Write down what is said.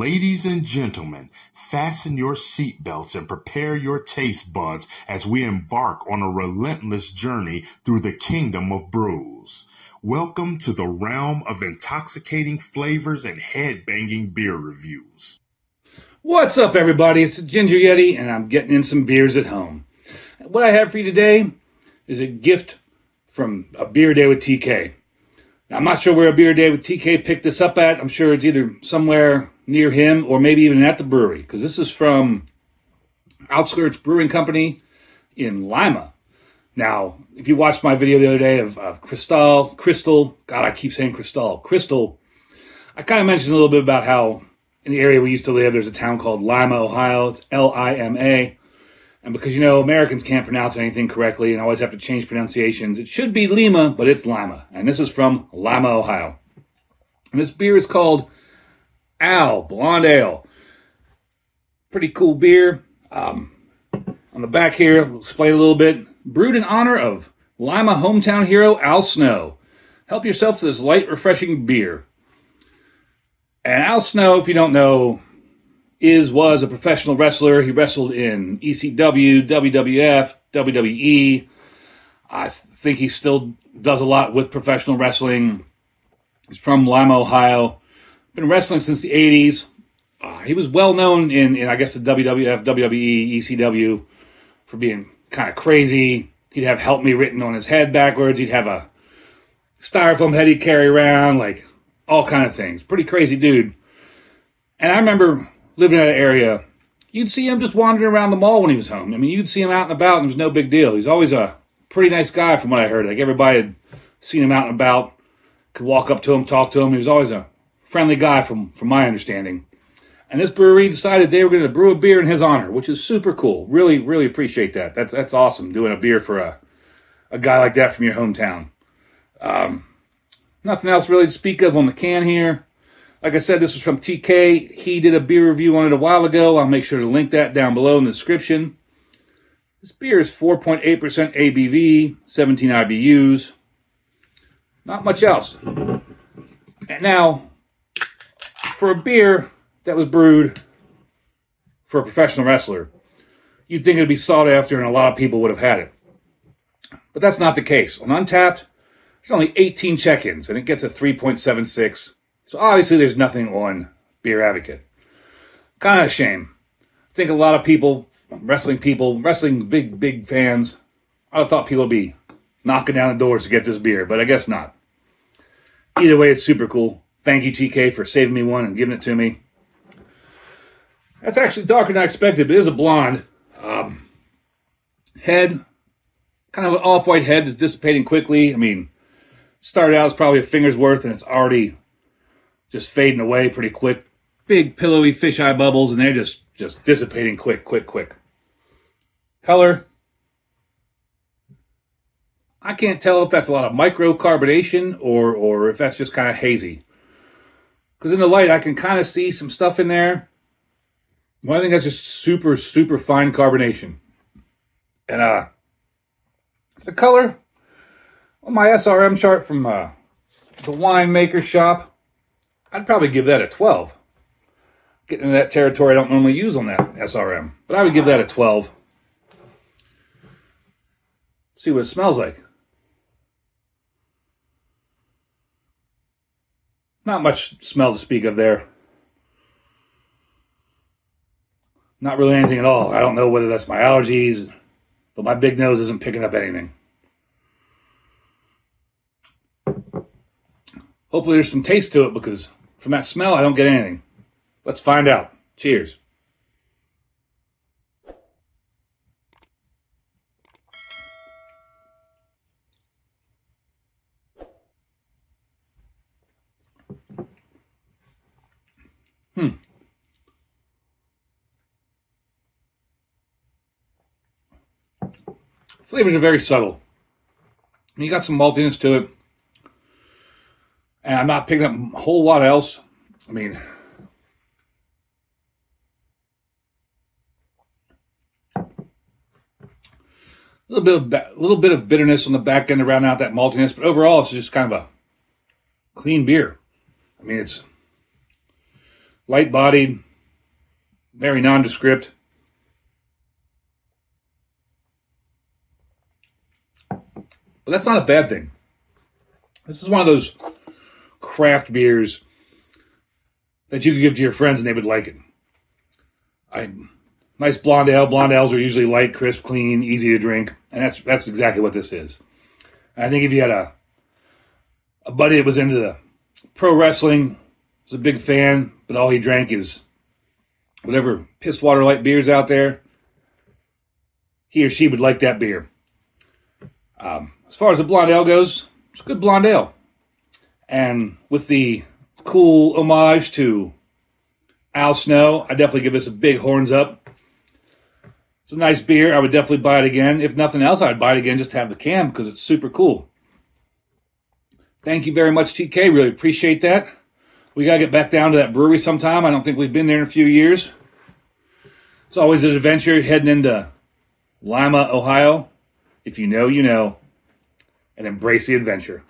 Ladies and gentlemen, fasten your seatbelts and prepare your taste buds as we embark on a relentless journey through the kingdom of brews. Welcome to the realm of intoxicating flavors and head-banging beer reviews. What's up, everybody? It's the Ginger Yeti, and I'm getting in some beers at home. What I have for you today is a gift from a beer day with TK. Now, I'm not sure where a beer day with TK picked this up at. I'm sure it's either somewhere near him or maybe even at the brewery, because this is from Outskirts Brewing Company in Lima. Now, if you watched my video the other day of Crystal, God, I keep saying Crystal, I kind of mentioned a little bit about how in the area we used to live, there's a town called Lima, Ohio. It's Lima. And because, Americans can't pronounce anything correctly and always have to change pronunciations, it should be Lima, but it's Lima. And this is from Lima, Ohio. And this beer is called Blonde Ale. Pretty cool beer. On the back here, we'll explain a little bit. Brewed in honor of Lima hometown hero Al Snow. Help yourself to this light, refreshing beer. And Al Snow, if you don't know, was a professional wrestler. He wrestled in ECW, WWF, WWE. I think he still does a lot with professional wrestling. He's from Lima, Ohio. Been wrestling since the 80s. He was well known in I guess, the WWF, WWE, ECW for being kind of crazy. He'd have "help me" written on his head backwards. He'd have a styrofoam head he'd carry around, like all kind of things. Pretty crazy dude. And I remember living in that area, you'd see him just wandering around the mall when he was home. I mean, you'd see him out and about, and it was no big deal. He's always a pretty nice guy from what I heard. Like, everybody had seen him out and about, could walk up to him, talk to him. He was always a friendly guy from my understanding. And this brewery decided they were going to brew a beer in his honor, which is super cool. Really, really appreciate that. That's awesome, doing a beer for a guy like that from your hometown. Nothing else really to speak of on the can here. Like I said, this was from TK. He did a beer review on it a while ago. I'll make sure to link that down below in the description. This beer is 4.8% ABV, 17 IBUs. Not much else. And now, for a beer that was brewed for a professional wrestler, you'd think it would be sought after and a lot of people would have had it. But that's not the case. On Untapped, there's only 18 check-ins, and it gets a 3.76. So obviously there's nothing on Beer Advocate. Kind of a shame. I think a lot of wrestling big fans, I thought people would be knocking down the doors to get this beer, but I guess not. Either way, it's super cool. Thank you, TK, for saving me one and giving it to me. That's actually darker than I expected, but it is a blonde. Head, kind of an off-white head that's dissipating quickly. I mean, started out as probably a finger's worth, and it's already just fading away pretty quick. Big, pillowy fisheye bubbles, and they're just dissipating quick. Color, I can't tell if that's a lot of microcarbonation or if that's just kind of hazy. Because in the light, I can kind of see some stuff in there. Well, I think that's just super fine carbonation. And the color, on my SRM chart from the winemaker shop, I'd probably give that a 12. Getting into that territory I don't normally use on that SRM. But I would give that a 12. See what it smells like. Not much smell to speak of there. Not really anything at all. I don't know whether that's my allergies, but my big nose isn't picking up anything. Hopefully there's some taste to it, because from that smell, I don't get anything. Let's find out. Cheers. Flavors are very subtle. You got some maltiness to it. And I'm not picking up a whole lot else. I mean, a little bit of bitterness on the back end to round out that maltiness, but overall it's just kind of a clean beer. I mean, it's light-bodied, very nondescript. But that's not a bad thing. This is one of those craft beers that you could give to your friends and they would like it. Nice blonde ale. Blonde ales are usually light, crisp, clean, easy to drink, and that's exactly what this is. And I think if you had a buddy that was into the pro wrestling, was a big fan, but all he drank is whatever piss water light beers out there, he or she would like that beer. As far as the blonde ale goes, it's a good blonde ale. And with the cool homage to Al Snow, I definitely give this a big horns up. It's a nice beer. I would definitely buy it again. If nothing else, I'd buy it again just to have the can because it's super cool. Thank you very much, TK. Really appreciate that. We got to get back down to that brewery sometime. I don't think we've been there in a few years. It's always an adventure heading into Lima, Ohio. If you know, you know. And embrace the adventure.